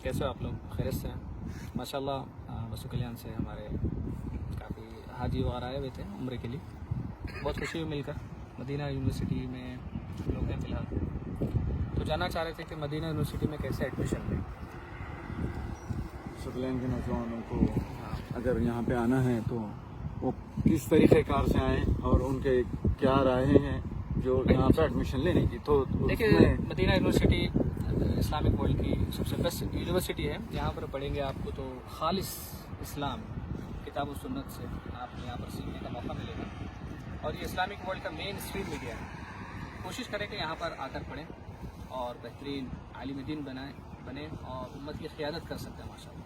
कैसे हो आप लोग? खैरियत से हैं माशाल्लाह। बसु कल्याण से हमारे काफ़ी हाजी वगैरह आए हुए थे उम्र के लिए। बहुत खुशी हुई मिलकर। मदीना यूनिवर्सिटी में लोग हैं फ़िलहाल, तो जानना चाह रहे थे कि मदीना यूनिवर्सिटी में कैसे एडमिशन लें। कल्याण के नौजवानों को अगर यहाँ पे आना है तो वो किस तरीक़ेकार से आएँ और उनके क्या राहें हैं जो यहाँ पे एडमिशन लेने की। तो देखिए, मदीना यूनिवर्सिटी इस्लामिक वर्ल्ड की सबसे बेस्ट यूनिवर्सिटी है। यहाँ पर पढ़ेंगे आपको तो खालिस इस्लाम किताब और सुन्नत से आपको यहाँ पर सीखने का मौका मिलेगा। और ये इस्लामिक वर्ल्ड का मेन स्ट्रीम मीडिया है। कोशिश करें कि यहाँ पर आकर पढ़ें और बेहतरीन आलिम दीन बने और उम्मत की क़ियादत कर सकते हैं माशाल्लाह।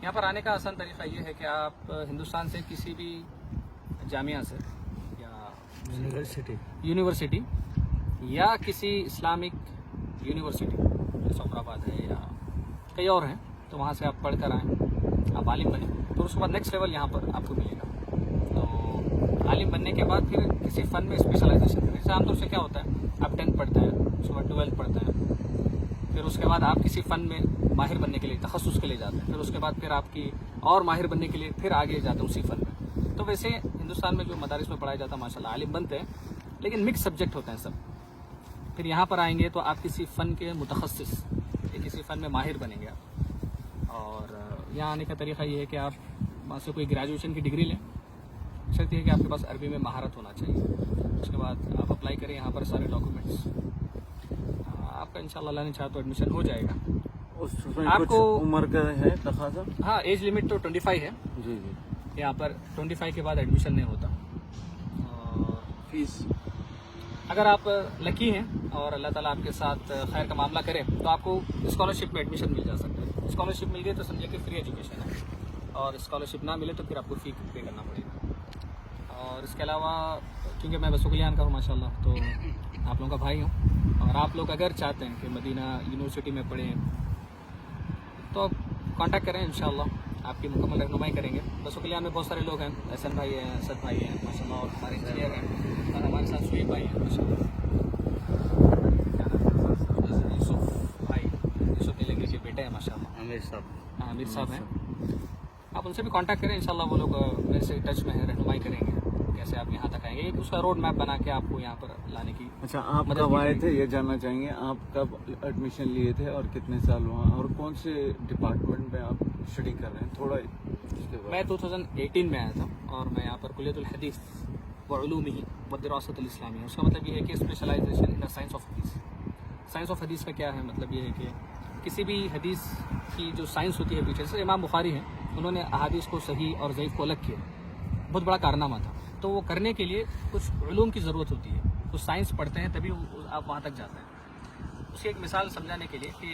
यहाँ पर आने का आसान तरीक़ा ये है कि आप हिंदुस्तान से किसी भी जामिया से या यूनिवर्सिटी या किसी इस्लामिक यूनिवर्सिटी जैसे औरंगाबाद है या कई और हैं, तो वहाँ से आप पढ़ कर आएँ, आप आलिम बने, तो उसके बाद नेक्स्ट लेवल यहाँ पर आपको मिलेगा। तो आलिम बनने के बाद फिर किसी फ़न में स्पेशलाइजेशन करें। जैसे आमतौर से क्या होता है, आप 10th पढ़ते हैं, उसके बाद 12th पढ़ते हैं, फिर उसके बाद आप किसी फ़न में माहिर बनने के लिए तखस्सुस के लिए जाते हैं, फिर उसके बाद फिर आपकी और माहिर बनने के लिए फिर आगे जाते हैं उसी फ़न में। तो वैसे हिंदुस्तान में जो मदारिस में पढ़ाया जाता है माशाल्लाह आलिम बनते हैं, लेकिन मिक्स सब्जेक्ट होते हैं सब। फिर यहाँ पर आएंगे तो आप किसी फ़न के मुतखस्सिस या किसी फ़न में माहिर बनेंगे आप। और यहाँ आने का तरीक़ा ये है कि आप वहाँ से कोई ग्रेजुएशन की डिग्री लें। शर्त यह है कि आपके पास अरबी में महारत होना चाहिए। उसके बाद आप अप्लाई करें यहाँ पर सारे डॉक्यूमेंट्स, आपका इंशाल्लाह अल्लाह ने चाहा तो एडमिशन हो जाएगा। उसमें आपको कुछ उम्र का है तकाज़ा? हाँ, एज लिमिट तो 25 है। जी जी। यहाँ पर 25 के बाद एडमिशन नहीं होता। और फीस अगर आप लकी हैं और अल्लाह ताला आपके साथ खैर का मामला करे तो आपको स्कॉलरशिप में एडमिशन मिल जा सकता है। स्कॉलरशिप मिल गई तो समझिए कि फ्री एजुकेशन है, और स्कॉलरशिप ना मिले तो फिर आपको फ़ी पे करना पड़ेगा। और इसके अलावा क्योंकि मैं बसु कल्याण का हूँ माशाल्लाह, तो आप लोगों का भाई हूँ, और आप लोग अगर चाहते हैं कि मदीना यूनिवर्सिटी में पढ़ें तो आप कॉन्टैक्ट करें, इंशाल्लाह आपकी मुकम्मल रहनुमाई करेंगे। बसु कल्याण में बहुत सारे लोग हैं, एहसन भाई हैं, असद भाई हैं माशाल्लाह, और हमारे इंजीनियर हैं, और हमारे साथ शुएब भाई हैं माशाल्लाह, यूसुफ नीलगिरी के बेटे हैं माशाल्लाह, आमिर साहब हैं। आप उनसे भी कांटेक्ट करें, इंशाल्लाह वो लोग मेरे से टच में हैं, रहनुमाई करेंगे कैसे आप यहाँ तक आएंगे। एक उसका रोड मैप बना के आपको यहाँ पर लाने की। अच्छा, आप कब आए थे ये जानना चाहेंगे? आप कब एडमिशन लिए थे और कितने साल वहाँ, और कौन से डिपार्टमेंट में आप स्टडी कर रहे हैं? थोड़ा मैं 2018 में आया था, और मैं यहाँ पर कुल्लियतुल हदीस व उलूमिही व दिरासतुल इस्लामिया। उसका मतलब ये है कि specialisation in the science of हदीस। साइंस ऑफ हदीस का क्या है मतलब, ये है कि किसी भी हदीस की जो साइंस होती है पीछे से, इमाम बुखारी हैं, उन्होंने अहादीस को सही और ज़ईफ़ को अलग किया, बहुत बड़ा कारनामा था। तो वो करने के लिए कुछ उलूम की ज़रूरत होती है, कुछ साइंस पढ़ते हैं तभी आप वहाँ तक जाते हैं। उसकी एक मिसाल समझाने के लिए कि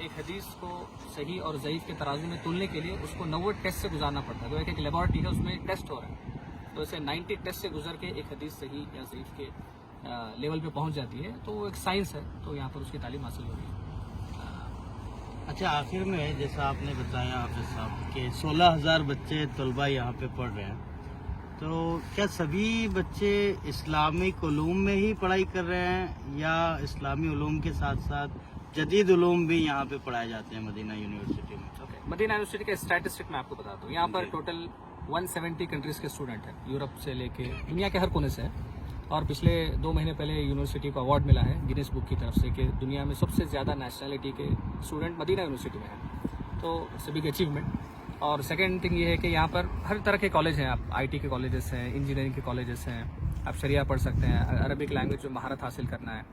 एक हदीस को सही और ज़ईफ़ के तराजू में तुलने के लिए उसको 90 टेस्ट से गुजारना पड़ता है। तो एक लेबॉरेटरी है, उसमें टेस्ट हो रहा है, तो ऐसे 90 टेस्ट से गुजर के एक हदीस सही या ज़ईफ़ के लेवल पे पहुँच जाती है। तो वो एक साइंस है, तो यहाँ पर उसकी तालीम हासिल हो रही है। अच्छा, आखिर में जैसा आपने बताया हाफिज़ साहब कि 16,000 बच्चे तलबा यहाँ पे पढ़ रहे हैं, तो क्या सभी बच्चे इस्लामिक उलूम में ही पढ़ाई कर रहे हैं या इस्लामी उलूम के साथ साथ जदीद उलूम भी यहाँ पे पढ़ाए जाते हैं मदीना यूनिवर्सिटी में? मदीना यूनिवर्सिटी के स्टैटिस्टिक मैं आपको बताता हूँ। यहाँ पर टोटल 170 कंट्रीज़ के स्टूडेंट हैं, यूरोप से लेके दुनिया के हर कोने से हैं। और पिछले 2 महीने पहले यूनिवर्सिटी को अवार्ड मिला है गिनीज बुक की तरफ से कि दुनिया में सबसे ज़्यादा नेशनलिटी के स्टूडेंट मदीना यूनिवर्सिटी में हैं। तो इट्स अ बिग अचीवमेंट। और सेकेंड थिंग ये है कि यहाँ पर हर तरह के कॉलेज हैं। आप IT के कॉलेजेस हैं, इंजीनियरिंग के कॉलेजेस हैं, आप शरिया पढ़ सकते हैं, अरबिक लैंग्वेज में महारत हासिल करना है,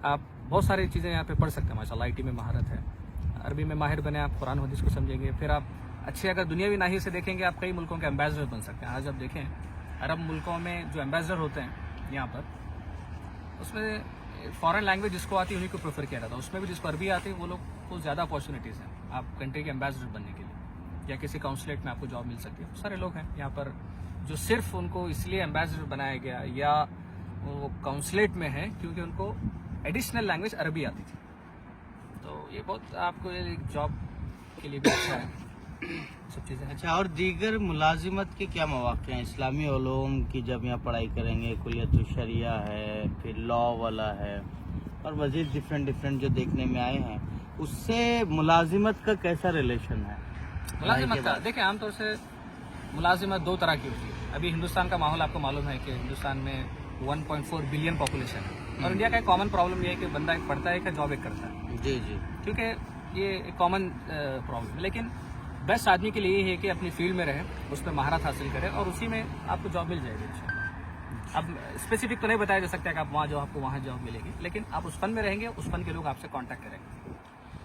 आप बहुत सारी चीज़ें यहाँ पे पढ़ सकते हैं माशाल्लाह। IT में महारत है, अरबी में माहिर बने, आप कुरान हदीस को समझेंगे, फिर आप अच्छे अगर दुनियावी नाहिए से देखेंगे आप कई मुल्कों के एम्बेसडर बन सकते हैं। आज आप देखें अरब मुल्कों में जो एम्बेसडर होते हैं यहाँ पर, उसमें फॉरेन लैंग्वेज जिसको आती है उन्हीं को प्रेफर किया जाता है। उसमें भी जिसको अरबी आती है वो लोग को ज़्यादा अपॉर्चुनिटीज़ हैं आप कंट्री के एम्बेसडर बनने के लिए, या किसी काउंसलेट में आपको जॉब मिल सकती है। सारे लोग हैं यहाँ पर जो सिर्फ उनको इसलिए एम्बेसडर बनाया गया या वो काउंसलेट में है क्योंकि उनको एडिशनल लैंग्वेज अरबी आती थी। तो ये बहुत आपको जॉब के लिए भी अच्छा है सब चीज़ें। अच्छा, और दीगर मुलाजिमत के क्या मौक़े हैं इस्लामी उलूम की जब यहाँ पढ़ाई करेंगे? कुलियतुल शरिया है, फिर लॉ वाला है, और मज़ीद डिफरेंट जो देखने में आए हैं, اس سے ملازمت کا کیسا ریلیشن ہے؟ ملازمت کا دیکھیں عام طور سے ملازمت دو طرح کی ہوتی ہے. ابھی ہندوستان کا ماحول آپ کو معلوم ہے کہ ہندوستان میں 1.4 بلین پاپولیشن ہے اور انڈیا کا ایک کامن پرابلم یہ ہے کہ بندہ ایک پڑھتا ہے کہ جاب ایک کرتا ہے. جی جی کیونکہ یہ ایک کامن پرابلم ہے. لیکن بیسٹ آدمی کے لیے یہ ہے کہ اپنی فیلڈ میں رہے, اس میں مہارت حاصل کرے اور اسی میں آپ کو جاب مل جائے گی. اب اسپیسیفک تو نہیں بتایا جا سکتا کہ آپ وہاں جاؤ آپ کو وہاں جاب ملے گی, لیکن آپ اس فن میں رہیں گے, اس فن کے لوگ آپ سے کانٹیکٹ کریں گے,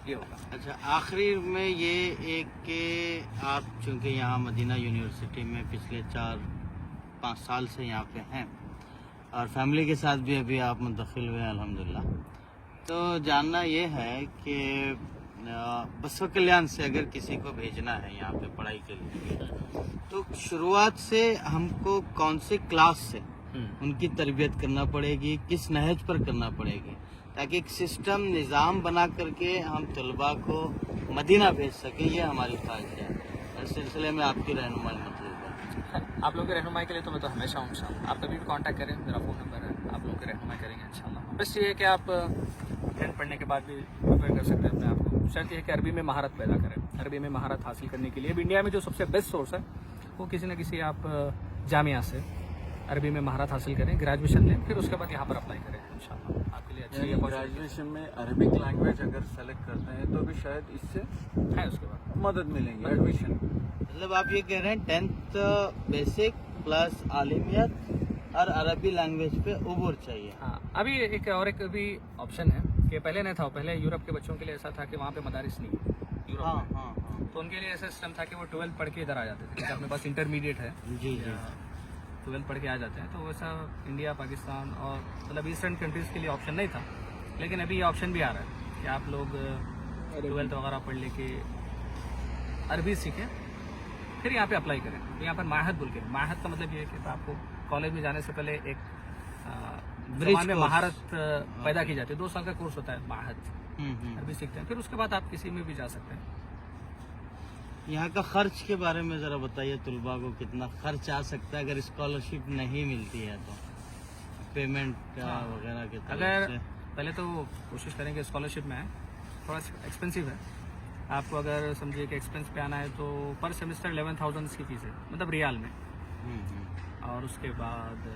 یہ ہوگا. اچھا, آخری میں یہ ایک کہ آپ چونکہ یہاں مدینہ یونیورسٹی میں پچھلے 4-5 سال سے یہاں پہ ہیں اور فیملی کے ساتھ بھی ابھی آپ منتقل ہوئے ہیں الحمدللہ, تو جاننا یہ ہے کہ بسوا کلیان سے اگر کسی کو بھیجنا ہے یہاں پہ پڑھائی کے لیے تو شروعات سے ہم کو کون سے کلاس سے ان کی تربیت کرنا پڑے گی, کس نہج پر کرنا پڑے گی, تاکہ ایک سسٹم نظام بنا کر کے ہم طلباء کو مدینہ بھیج سکیں, یہ ہماری خواہش ہے. اس سلسلے میں آپ کی رہنمائی مطلب ہے. آپ لوگوں کی رہنمائی کے لیے تو میں تو ہمیشہ ہوں انشاءاللہ. آپ کبھی بھی کانٹیکٹ کریں, میرا فون نمبر ہے, آپ لوگوں کی رہنمائی کریں گے انشاءاللہ. بس یہ ہے کہ آپ 10 پڑھنے کے بعد بھی پریپیئر کر سکتے ہیں اپنے آپ کو. شرط یہ ہے کہ عربی میں مہارت پیدا کریں. عربی میں مہارت حاصل کرنے کے لیے اب انڈیا میں جو سب سے بیسٹ سورس ہے وہ کسی نہ کسی آپ جامعہ سے عربی میں مہارت حاصل کریں, گریجویشن لیں, پھر اس کے بعد یہاں پر اپلائی کریں انشاءاللہ. آپ کے لیے اچھی گریجویشن میں عربک لینگویج اگر سلیکٹ کرتے ہیں تو بھی شاید اس سے ہے اس کے بعد مدد ملیں گی ایڈمیشن. مطلب آپ یہ کہہ رہے ہیں 10th بیسک پلس عالمیت اور عربی لینگویج پہ عبور چاہیے. ہاں, ابھی ایک بھی آپشن ہے کہ پہلے نہیں تھا, پہلے یورپ کے بچوں کے لیے ایسا تھا کہ وہاں پہ مدارس نہیں یورپ ہاں میں, ہاں ہاں تو ان کے لیے ایسا سسٹم تھا کہ وہ 12 پڑھ کے ادھر آ جاتے تھے. اپنے پاس انٹرمیڈیٹ ہے, جی جی 12 پڑھ کے آ جاتے ہیں, تو ویسا انڈیا, پاکستان اور مطلب ایسٹرن کنٹریز کے لیے آپشن نہیں تھا. لیکن ابھی یہ آپشن بھی آ رہا ہے کہ آپ لوگ 12 وغیرہ پڑھ لے کے عربی سیکھیں, پھر یہاں پہ اپلائی کریں. یہاں پر ماہد بول کے, ماہد کا مطلب یہ ہے کہ آپ کو کالج میں جانے سے پہلے ایک زبان میں مہارت پیدا کی جاتی ہے. 2 سال کا کورس ہوتا ہے ماہد, عربی سیکھتے ہیں, پھر اس کے بعد آپ کسی میں بھی جا سکتے ہیں. یہاں کا خرچ کے بارے میں ذرا بتائیے, طلباء کو کتنا خرچ آ سکتا ہے اگر اسکالرشپ نہیں ملتی ہے تو, پیمنٹ وغیرہ کے اگر پہلے تو کوشش کریں کہ اسکالرشپ میں آئے. تھوڑا ایکسپینسو ہے, آپ کو اگر سمجھیے کہ ایکسپینس پہ آنا ہے تو پر سیمسٹر 11,000 کی فیس ہے, مطلب ریال میں. اور اس کے بعد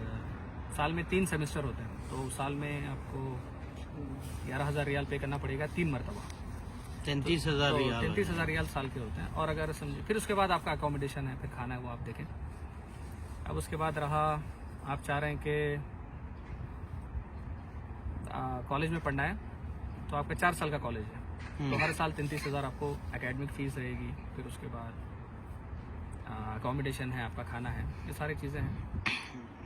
سال میں 3 سیمسٹر ہوتے ہیں, تو سال میں آپ کو 11,000 ریال پے کرنا پڑے گا 3 مرتبہ. 33,000 ریال. 33,000 ریال سال کے ہوتے ہیں. اور اگر سمجھے پھر اس کے بعد آپ کا اکوموڈیشن ہے, پھر کھانا ہے, وہ آپ دیکھیں. اب اس کے بعد رہا, آپ چاہ رہے ہیں کہ کالج میں پڑھنا ہے تو آپ کا 4 سال کا کالج ہے, تو ہر سال 33,000 آپ کو اکیڈمک فیس رہے گی. پھر اس کے بعد اکوموڈیشن ہے, آپ کا کھانا ہے, یہ ساری چیزیں ہیں.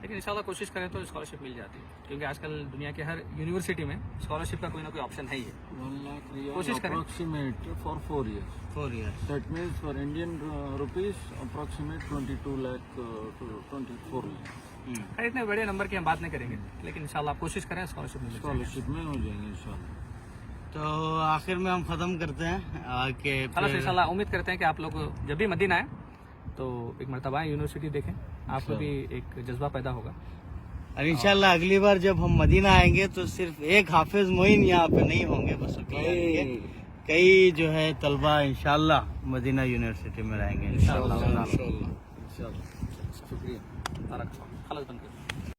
لیکن انشاءاللہ کوشش کریں تو اسکالرشپ مل جاتی ہے, کیونکہ آج کل دنیا کے ہر یونیورسٹی میں اسکالرشپ کا کوئی نہ کوئی آپشن ہے ہی ہے. 1 lakh riyal کوشش کریں. approximate for 4 years. 4 years. That means for Indian rupees approximate 22 lakh to 24 lakh. اتنے بڑے نمبر کی ہم بات نہیں کریں گے, لیکن انشاءاللہ آپ کوشش کریں اسکالرشپ مل جائے. اسکالرشپ میں ہو جائیں گے انشاءاللہ. تو آخر میں ہم ختم کرتے ہیں کہ خلاص انشاءاللہ امید کرتے ہیں کہ آپ لوگ جب بھی مدینہ آئیں تو ایک مرتبہ یونیورسٹی دیکھیں, آپ کو بھی ایک جذبہ پیدا ہوگا. اور انشاءاللہ اگلی بار جب ہم مدینہ آئیں گے تو صرف ایک حافظ معین یہاں پہ نہیں ہوں گے, بس کئی جو ہے طلبہ انشاءاللہ مدینہ یونیورسٹی میں رہیں گے انشاءاللہ. انشاءاللہ. شکریہ. خلاص بند کر